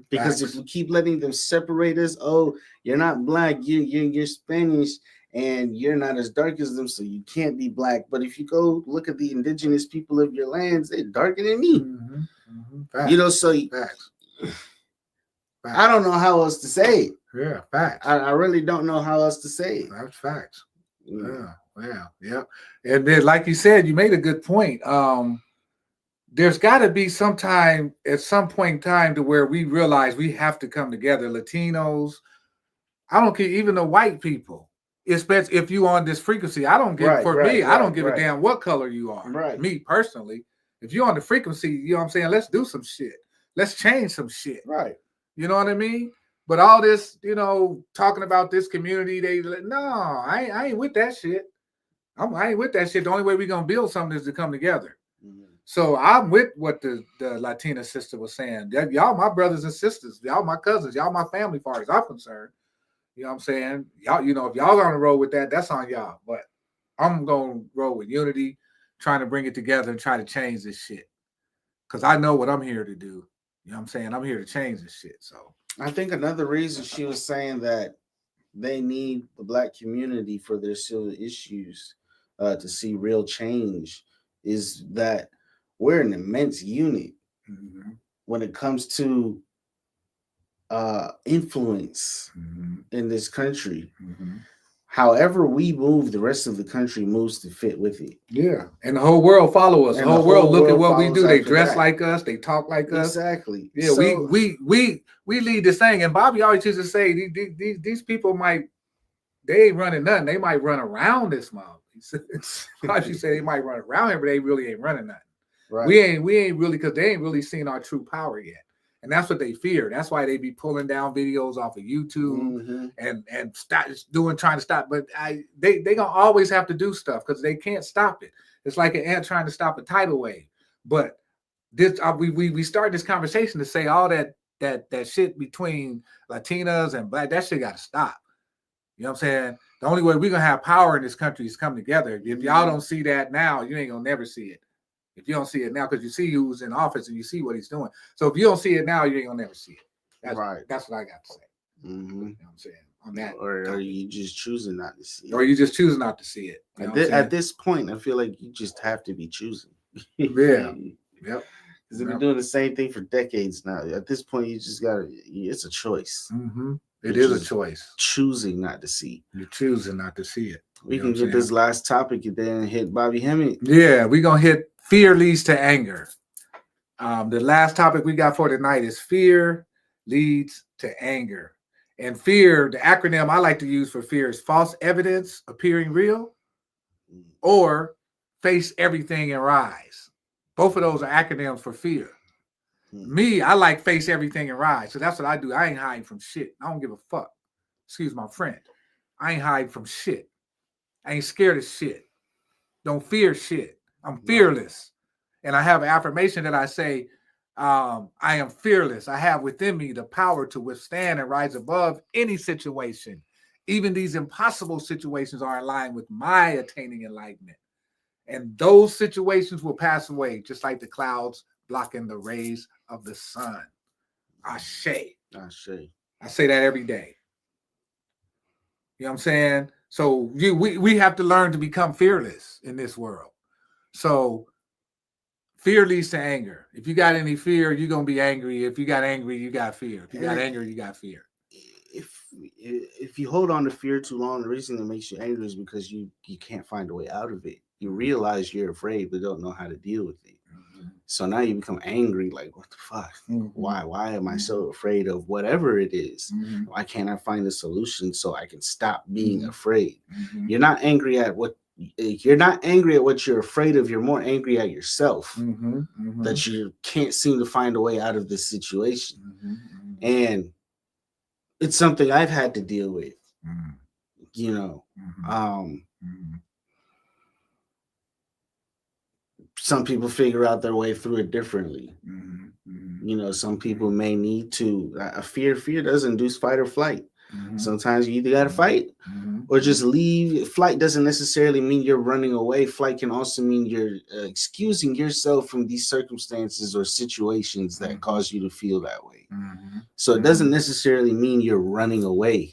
Because if we keep letting them separate us, oh, you're not Black, you're Spanish, and you're not as dark as them, so you can't be Black. But if you go look at the indigenous people of your lands, they're darker than me. You know, so I don't know how else to say it. Yeah, facts. I really don't know how else to say it. That's facts. Yeah. And then, like you said, you made a good point. There's got to be some time, at some point in time, to where we realize we have to come together. Latinos, I don't care, even the white people, especially if you on this frequency. I don't give I don't give a damn what color you are. Me personally, if you're on the frequency, you know what I'm saying? Let's do some shit. Let's change some shit. You know what I mean? But all this, you know, talking about this community, I ain't with that shit. I ain't with that shit. The only way we're gonna build something is to come together. So I'm with what the Latina sister was saying. Y'all my brothers and sisters, y'all my cousins, y'all my family, as far as I'm concerned. You know what I'm saying? Y'all, you know, if y'all gonna roll with that, that's on y'all. But I'm gonna roll with unity, trying to bring it together and try to change this shit. Cause I know what I'm here to do. You know what I'm saying? I'm here to change this shit. So I think another reason she was saying that they need the Black community for their civil issues to see real change is that we're an immense unit when it comes to influence in this country. However we move, the rest of the country moves to fit with it. Yeah, and the whole world follow us. The whole world look at what we do. They dress like us. They talk like us. Exactly. Yeah, so, we lead this thing. And Bobby always used to say, these people they ain't running nothing. They might run around this mob. Bobby said they might run around here, but they really ain't running nothing. We ain't really, because they ain't really seen our true power yet. And that's what they fear. That's why they be pulling down videos off of YouTube and trying to stop. But they gonna always have to do stuff because they can't stop it. It's like an ant trying to stop a tidal wave. But this we started this conversation to say all that shit between Latinas and Black, that shit got to stop. You know what I'm saying? The only way we're gonna have power in this country is come together. If y'all don't see that now, you ain't gonna never see it. If you don't see it now, because you see who's in office and you see what he's doing. So if you don't see it now, you ain't gonna never see it. That's what I got to say. You know what I'm saying? On that. Or you just choosing not to see it. Or you just choosing not to see it. At this point, I feel like you just have to be choosing. Yeah. Yep. Because they've been doing the same thing for decades now. At this point, you just gotta, it's a choice. It is a choice. Choosing not to see. You're choosing not to see it. We can get this last topic and then hit Bobby Hemmett. Yeah, we're going to hit fear leads to anger. The last topic we got for tonight is fear leads to anger. And fear, the acronym I like to use for fear is false evidence appearing real or face everything and rise. Both of those are acronyms for fear. Me, I like face everything and rise. So that's what I do. I ain't hiding from shit. I don't give a fuck. Excuse my friend. I ain't hiding from shit. I ain't scared of shit. Don't fear shit. I'm fearless. And I have an affirmation that I say, I am fearless. I have within me the power to withstand and rise above any situation. Even these impossible situations are in line with my attaining enlightenment. And those situations will pass away, just like the clouds blocking the rays of the sun. Ashe. I say that every day. You know what I'm saying? So we have to learn to become fearless in this world. So fear leads to anger. If you got any fear, you're going to be angry. If you got angry, you got fear. If you got anger, you got fear. If you hold on to fear too long, the reason it makes you angry is because you can't find a way out of it. you realize you're afraid but don't know how to deal with it. So now you become angry, like, what the fuck? Why am I so afraid of whatever it is? Why can't I find a solution so I can stop being afraid? You're not angry at what you're afraid of. You're more angry at yourself that you can't seem to find a way out of this situation. And it's something I've had to deal with, you know. Some people figure out their way through it differently. You know, some people may need to. Fear doesn't induce fight or flight. Sometimes you either got to fight or just leave. Flight doesn't necessarily mean you're running away. Flight can also mean you're excusing yourself from these circumstances or situations that cause you to feel that way. So it doesn't necessarily mean you're running away.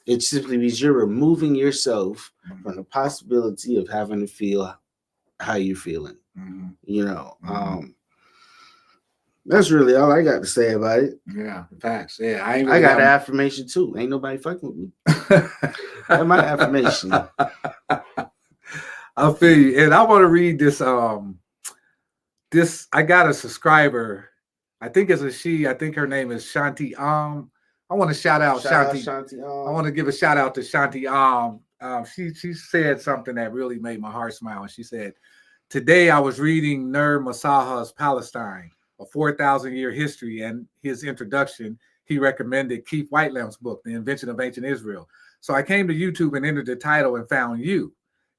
It simply means you're removing yourself from the possibility of having to feel how you're feeling. You know, that's really all I got to say about it. Yeah, facts. Yeah, I got an affirmation too. Ain't nobody fucking with me. That's my affirmation. I feel you, and I want to read this. I got a subscriber. I think it's a she. I think her name is Shanti. I want to shout out Shanti. I want to give a shout out to Shanti. She said something that really made my heart smile. And she said, "Today I was reading Nur Masaha's Palestine, a 4,000-year history, and his introduction, he recommended Keith Whitelamb's book, The Invention of Ancient Israel. So I came to YouTube and entered the title and found you.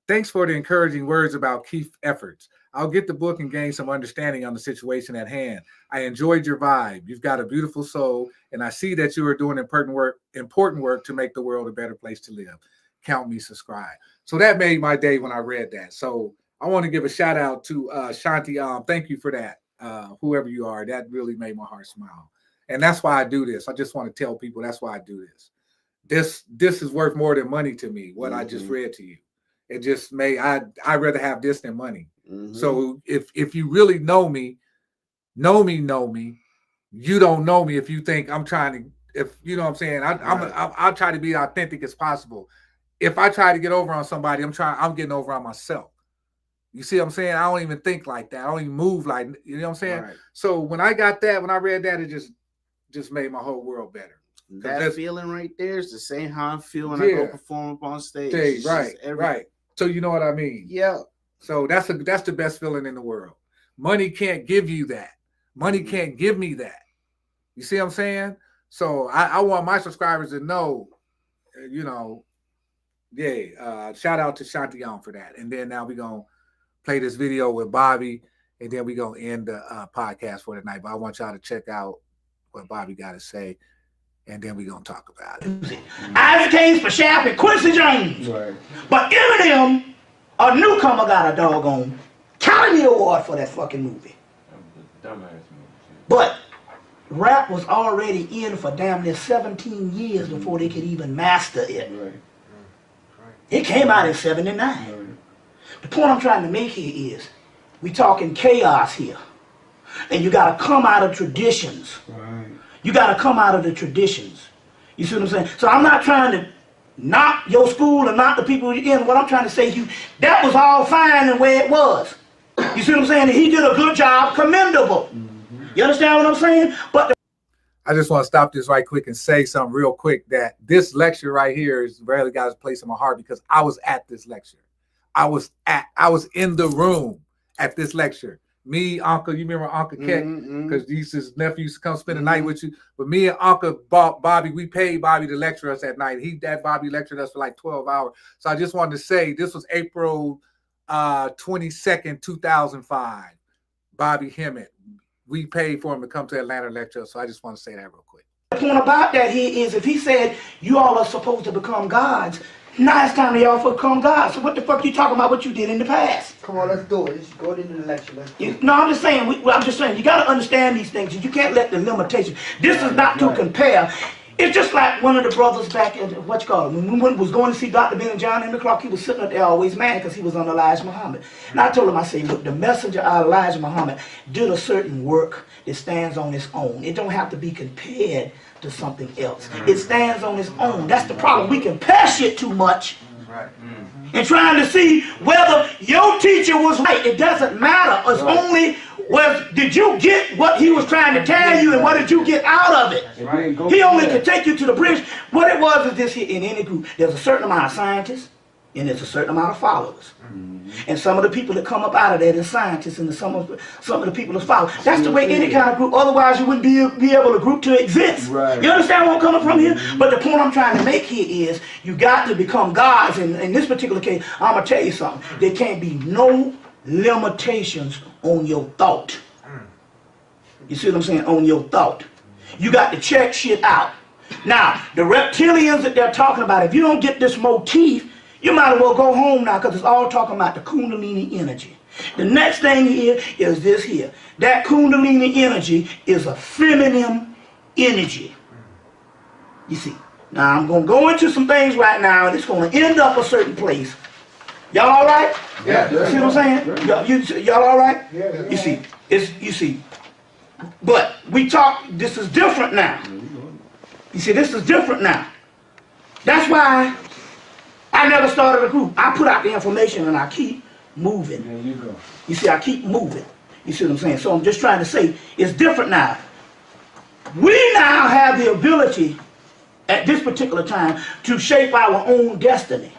Thanks for the encouraging words about Keith's efforts. I'll get the book and gain some understanding on the situation at hand. I enjoyed your vibe. You've got a beautiful soul, and I see that you are doing important work to make the world a better place to live. Count me subscribed." So that made my day when I read that. So I want to give a shout out to Shanti. Thank you for that. Whoever you are, that really made my heart smile. And that's why I do this. I just want to tell people that's why I do this. This is worth more than money to me, what I just read to you. It just I'd rather have this than money. So if you really know me, you don't know me if you think I'm trying to, if you know what I'm saying, I'll try to be authentic as possible. If I try to get over on somebody, I'm getting over on myself. You see what I'm saying? I don't even think like that. I don't even move like, you know what I'm saying? Right. So when I read that, it just made my whole world better. That feeling right there is the same how I feel when I go perform up on stage. Right. So you know what I mean? Yeah. So that's the best feeling in the world. Money can't give you that. Money can't give me that. You see what I'm saying? So I want my subscribers to know, you know, shout out to Shanti for that. And then now we're going to play this video with Bobby, and then we're going to end the podcast for tonight. But I want y'all to check out what Bobby got to say, and then we're going to talk about it. Isaac Hayes for Shaft and Quincy Jones. Right. But Eminem, a newcomer, got a doggone Academy Award for that fucking movie. Dumbass movie. But rap was already in for damn near 17 years before they could even master it. Right. It came out in 79. Right. The point I'm trying to make here is, we talking chaos here. And you got to come out of traditions. Right. You got to come out of the traditions. You see what I'm saying? So I'm not trying to knock your school and knock the people you're in. What I'm trying to say to you, that was all fine and where it was. You see what I'm saying? And he did a good job, commendable. You understand what I'm saying? But I just want to stop this right quick and say something real quick, that this lecture right here is really got a place in my heart, because I was at this lecture. I was in the room at this lecture. Me, Uncle, you remember Uncle Keck? Because his nephew used to come spend the night with you. But me and Uncle Bobby, we paid Bobby to lecture us at night. Bobby lectured us for like 12 hours. So I just wanted to say, this was April 22nd, 2005. Bobby Hemmett. We paid for him to come to Atlanta lecture. So I just want to say that real quick. The point about that here is, if he said you all are supposed to become gods, now it's time to y'all to become gods. So what the fuck you talking about what you did in the past? Come on, let's do it. Let's go into the lecture. Let's do it. No, I'm just saying, you got to understand these things. You can't let the limitations. This is not to compare. It's just like one of the brothers back in, when we was going to see Dr. Ben and John Henry Clark, he was sitting up there always mad because he was on Elijah Muhammad. And I told him, I said, look, the messenger Elijah Muhammad did a certain work that stands on its own. It don't have to be compared to something else. It stands on its own. That's the problem. We compare shit too much. Right. And trying to see whether your teacher was right. It doesn't matter. It's only did you get what he was trying to tell you and what did you get out of it? Right. He only can take you to the bridge. What it was is this here: in any group, there's a certain amount of scientists and there's a certain amount of followers. And some of the people that come up out of there are scientists and some of the people that follow. That's the way any kind of group, otherwise you wouldn't be able to group to exist. Right. You understand where I'm coming from here? But the point I'm trying to make here is you got to become gods. And in this particular case, I'm going to tell you something. There can't be no limitations on your thought. You see what I'm saying? On your thought. You got to check shit out. Now, the reptilians that they're talking about, if you don't get this motif, you might as well go home now because it's all talking about the Kundalini energy. The next thing here is this here. That Kundalini energy is a feminine energy. You see. Now I'm going to go into some things right now and it's going to end up a certain place. Y'all all right? Yeah. See what I'm saying? Y'all all right? Yeah. You see. But we talk, this is different now. You see, this is different now. That's why I never started a group. I put out the information and I keep moving. There you go. You see, I keep moving. You see what I'm saying? So I'm just trying to say, it's different now. We now have the ability, at this particular time, to shape our own destiny.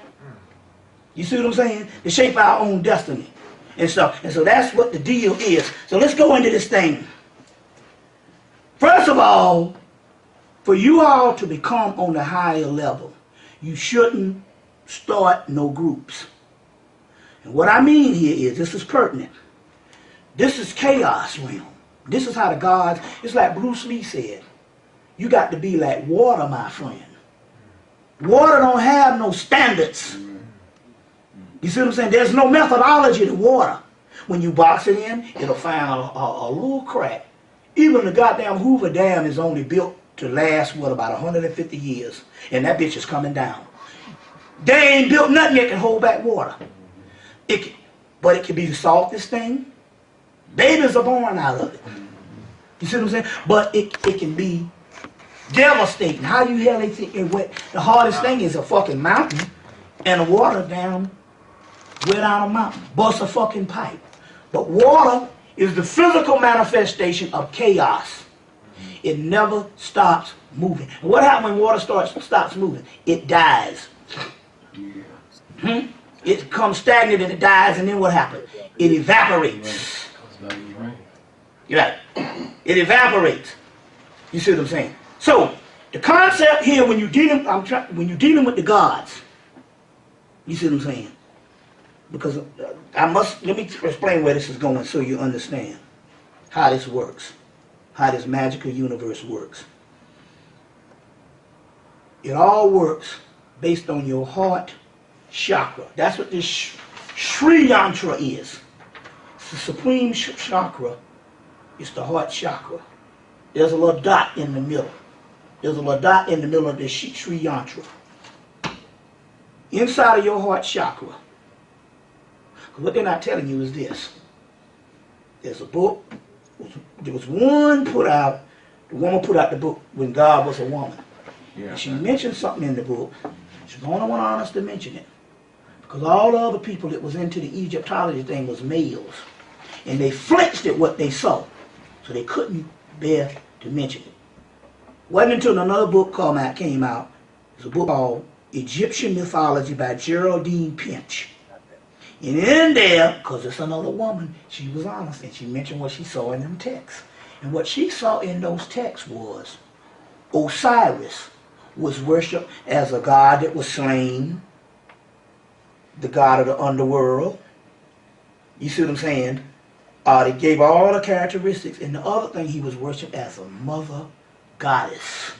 You see what I'm saying? To shape our own destiny. And so that's what the deal is. So let's go into this thing. First of all, for you all to become on the higher level, you shouldn't start no groups. And what I mean here is, this is pertinent. This is chaos realm. This is how the gods, it's like Bruce Lee said, you got to be like water, my friend. Water don't have no standards. You see what I'm saying? There's no methodology to water. When you box it in, it'll find a little crack. Even the goddamn Hoover Dam is only built to last, what, about 150 years. And that bitch is coming down. They ain't built nothing that can hold back water. But it can be the softest thing. Babies are born out of it. You see what I'm saying? But it can be devastating. How you hell they think it wet? The hardest thing is a fucking mountain and the water down, wet down a mountain. Bust a fucking pipe. But water is the physical manifestation of chaos. It never stops moving. And what happens when water stops moving? It dies. It becomes stagnant and it dies, and then what happens? It evaporates. You're right. It evaporates. You see what I'm saying? So the concept here, when you're dealing with the gods, you see what I'm saying? Because let me explain where this is going so you understand how this works, how this magical universe works. It all works based on your heart chakra. That's what this Sri Yantra is. It's the supreme chakra. It's the heart chakra. There's a little dot in the middle. There's a little dot in the middle of this Sri Yantra. Inside of your heart chakra. What they're not telling you is this. There's a book. There was one put out. The woman put out the book when God was a woman. Yeah. And she mentioned something in the book. She's the only one honest to mention it. Because all the other people that was into the Egyptology thing was males. And they flinched at what they saw. So they couldn't bear to mention it. Wasn't until another book came out. It's a book called Egyptian Mythology by Geraldine Pinch. And in there, because it's another woman, she was honest. And she mentioned what she saw in them texts. And what she saw in those texts was Osiris was worshipped as a god that was slain, the god of the underworld. You see what I'm saying? They gave all the characteristics. And the other thing, he was worshipped as a mother goddess.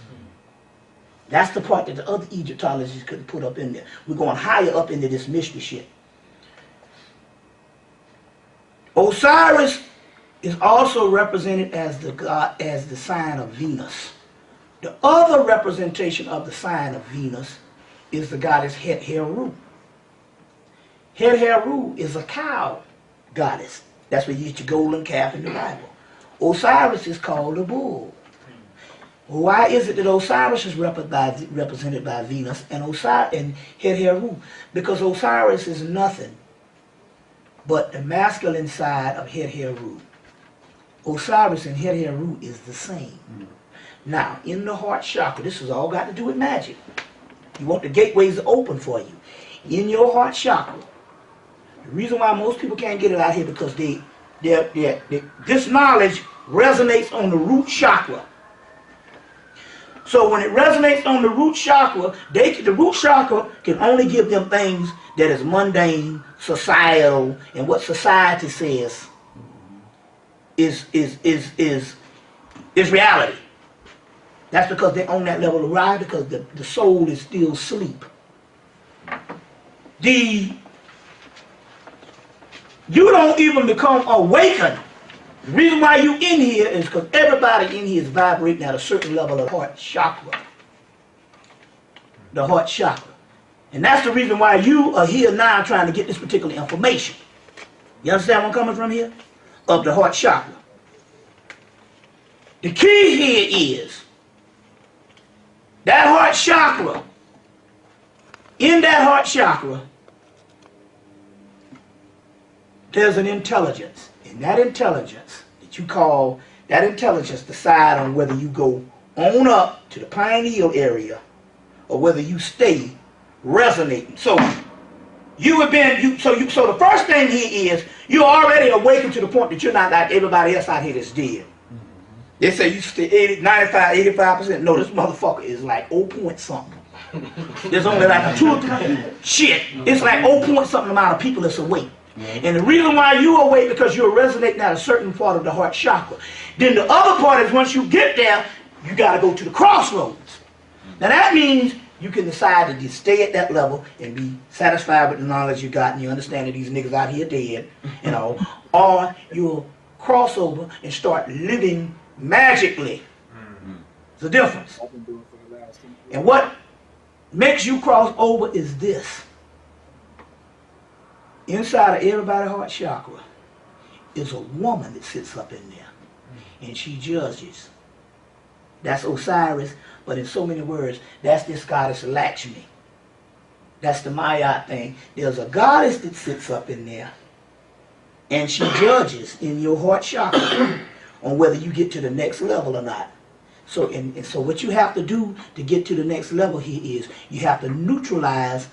That's the part that the other Egyptologists couldn't put up in there. We're going higher up into this mystery shit. Osiris is also represented as the god, as the sign of Venus. The other representation of the sign of Venus is the goddess Het Heru. Het Heru is a cow goddess. That's where you get your golden calf in the Bible. Osiris is called a bull. Why is it that Osiris is represented by Venus and Osiris and Het-Heru? Because Osiris is nothing but the masculine side of Het-Heru. Osiris and Het-Heru is the same. Now, in the heart chakra, this has all got to do with magic. You want the gateways open for you. In your heart chakra, the reason why most people can't get it out here because this knowledge resonates on the root chakra. So when it resonates on the root chakra, the root chakra can only give them things that is mundane, societal, and what society says is reality. That's because they're on that level of ride because the soul is still asleep. You don't even become awakened. The reason why you in here is because everybody in here is vibrating at a certain level of heart chakra. The heart chakra. And that's the reason why you are here now trying to get this particular information. You understand where I'm coming from here? Of the heart chakra. The key here is that heart chakra. In that heart chakra, there's an intelligence. And that intelligence that you call, that intelligence decide on whether you go on up to the pineal area or whether you stay resonating. So so the first thing here is you're already awakened to the point that you're not like everybody else out here that's dead. They say you stay 95, 85%. No, this motherfucker is like 0 point something. There's only like 2 or 3. Shit, it's like 0 point something amount of people that's awake. And the reason why you awake because you're resonating at a certain part of the heart chakra. Then the other part is once you get there, you got to go to the crossroads. Now that means you can decide to just stay at that level and be satisfied with the knowledge you got and you understand that these niggas out here dead, you know, or you'll cross over and start living magically. It's a difference. And what makes you cross over is this. Inside of everybody's heart chakra is a woman that sits up in there. And she judges. That's Osiris, but in so many words, that's this goddess Lakshmi. That's the Maya thing. There's a goddess that sits up in there. And she judges in your heart chakra on whether you get to the next level or not. So, and so what you have to do to get to the next level here is you have to neutralize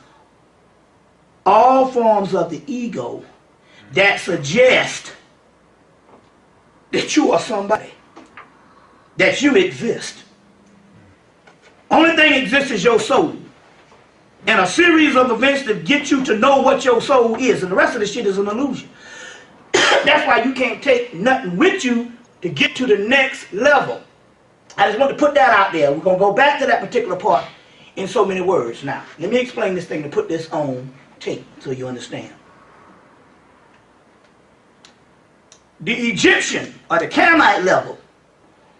all forms of the ego that suggest that you are somebody, that you exist. Only thing exists is your soul. And a series of events that get you to know what your soul is. And the rest of the shit is an illusion. That's why you can't take nothing with you to get to the next level. I just want to put that out there. We're going to go back to that particular part in so many words. Now, let me explain this thing to put this on tape so you understand. The Egyptian or the Canaanite level,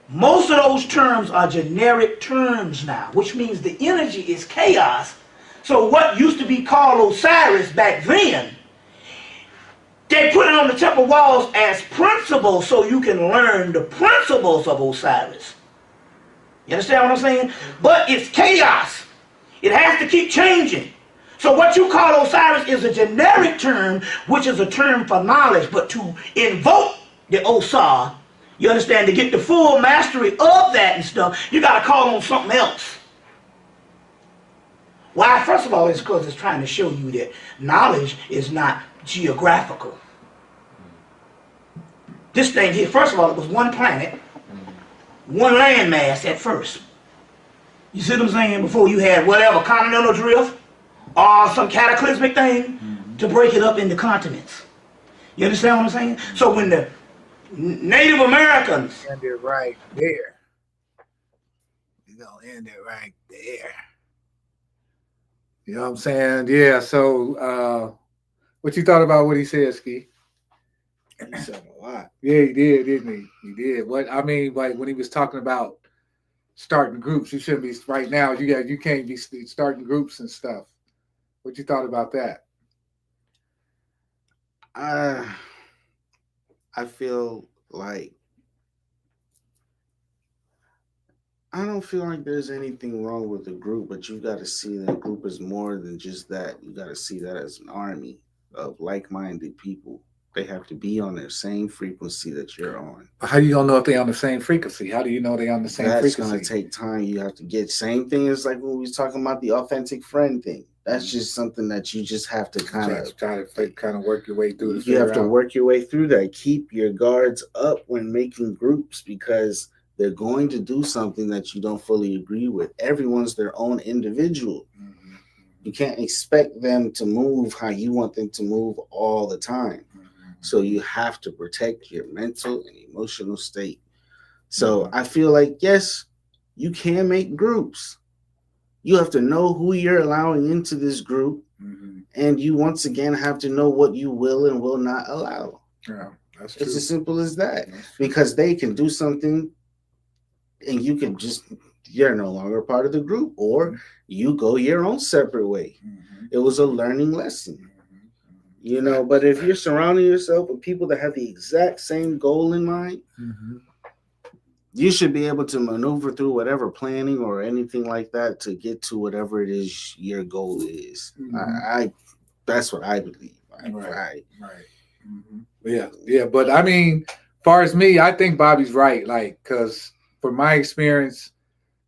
most of those terms are generic terms now, which means the energy is chaos. So what used to be called Osiris back then, they put it on the temple walls as principles so you can learn the principles of Osiris. You understand what I'm saying? But it's chaos. It has to keep changing. So what you call Osiris is a generic term, which is a term for knowledge. But to invoke the Osar, you understand, to get the full mastery of that and stuff, you got to call on something else. Why? First of all, it's because it's trying to show you that knowledge is not geographical. This thing here, first of all, it was one planet, one landmass at first. You see what I'm saying? Before you had whatever, continental drift, or some cataclysmic thing to break it up into continents. You understand what I'm saying? So when the Native Americans... End it right there. You're going to end it right there. You know what I'm saying? Yeah, so what you thought about what he said, Ski? He said a lot. Yeah, he did, didn't he? He did. What I mean, like when he was talking about starting groups, you shouldn't be right now. You can't be starting groups and stuff. What you thought about that? I feel like I don't feel like there's anything wrong with the group, but you got to see that group is more than just that. You got to see that as an army of like-minded people. They have to be on their same frequency that you're on. How you gonna know if they on the same frequency? How do you know they on the same That's frequency? gonna take time. You have to get same thing as like when we was talking about the authentic friend thing. That's just something that you just have to kind of try to kind of work your way through. You have to work your way through that. Keep your guards up when making groups because they're going to do something that you don't fully agree with. Everyone's their own individual. Mm-hmm. You can't expect them to move how you want them to move all the time. Mm-hmm. So you have to protect your mental and emotional state. So Mm-hmm. I feel like, yes, you can make groups. You have to know who you're allowing into this group. Mm-hmm. And you once again have to know what you will and will not allow. Yeah, that's true. It's as simple as that. Because they can do something and you can just, you're no longer part of the group, or you go your own separate way. Mm-hmm. It was a learning lesson. You know, but if you're surrounding yourself with people that have the exact same goal in mind, you should be able to maneuver through whatever planning or anything like that to get to whatever it is your goal is. I that's what I believe. Right. Yeah. But I mean, far as me, I think Bobby's right. Like, because from my experience,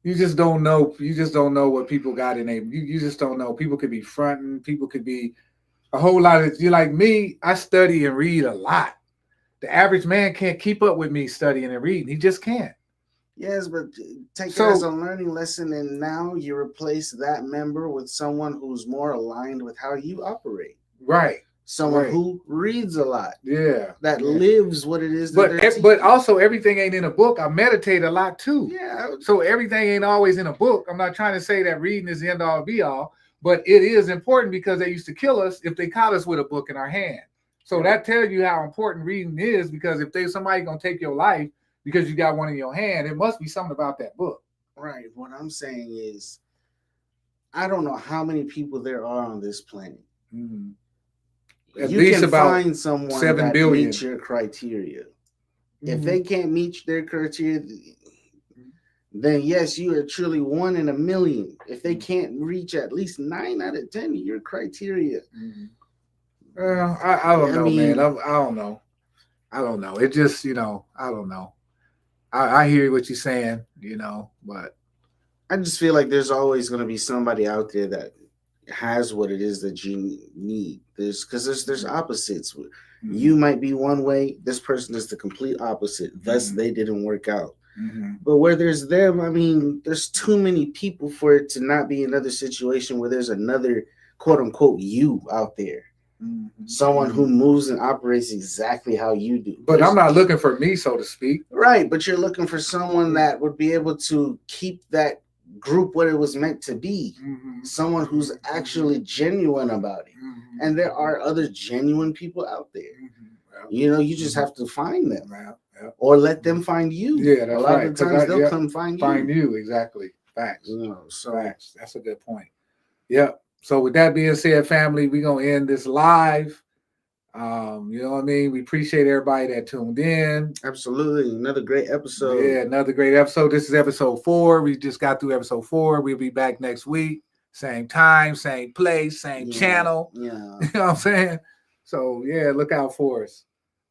you just don't know. You just don't know what people got in them. You just don't know. People could be fronting. People could be a whole lot of. You like me. I study and read a lot. The average man can't keep up with me studying and reading. He just can't. Yes, but take it as a learning lesson, and now you replace that member with someone who's more aligned with how you operate. Right. Someone who reads a lot. Yeah. That lives what it is. But also everything ain't in a book. I meditate a lot too. Yeah. So everything ain't always in a book. I'm not trying to say that reading is the end all be all, but it is important because they used to kill us if they caught us with a book in our hand. So that tells you how important reading is, because if somebody gonna take your life because you got one in your hand, it must be something about that book. Right. What I'm saying is, I don't know how many people there are on this planet. Mm-hmm. At least about find someone 7 that billion meets your criteria. If they can't meet their criteria, then yes, you are truly 1 in a million. If they can't reach at least 9 out of 10 of your criteria. I don't know, man. I don't know. It just, I don't know. I hear what you're saying, but I just feel like there's always going to be somebody out there that has what it is that you need. There's opposites. You might be one way, this person is the complete opposite. Thus, they didn't work out. But where there's them, I mean, there's too many people for it to not be another situation where there's another quote unquote you out there. Someone who moves and operates exactly how you do. But I'm not looking for me, so to speak. Right, but you're looking for someone that would be able to keep that group what it was meant to be. Someone who's actually genuine about it. And there are other genuine people out there. You just have to find them. Or let them find you. Yeah, that's a lot of times they'll come find you. Find you, exactly. Facts. Facts. That's a good point. Yep. So with that being said, family, we're going to end this live. You know what I mean? We appreciate everybody that tuned in. Absolutely. Another great episode. Yeah, another great episode. This is episode 4. We just got through episode 4. We'll be back next week. Same time, same place, same channel. Yeah. You know what I'm saying? So, yeah, look out for us.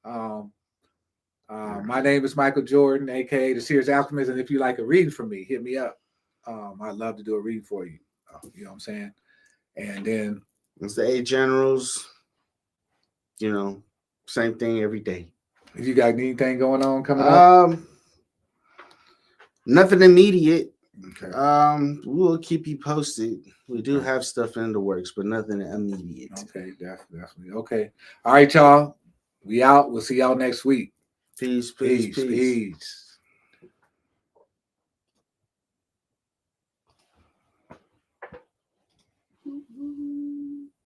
My name is Michael Jordan, a.k.a. the Serious Alchemist. And if you like a reading from me, hit me up. I'd love to do a reading for you. You know what I'm saying? And then it's the 8 generals. Same thing every day. If you got anything going on coming up? Nothing immediate. Okay. We'll keep you posted. We do have stuff in the works, but nothing immediate. Okay, definitely. Okay. All right, y'all. We out. We'll see y'all next week. Peace.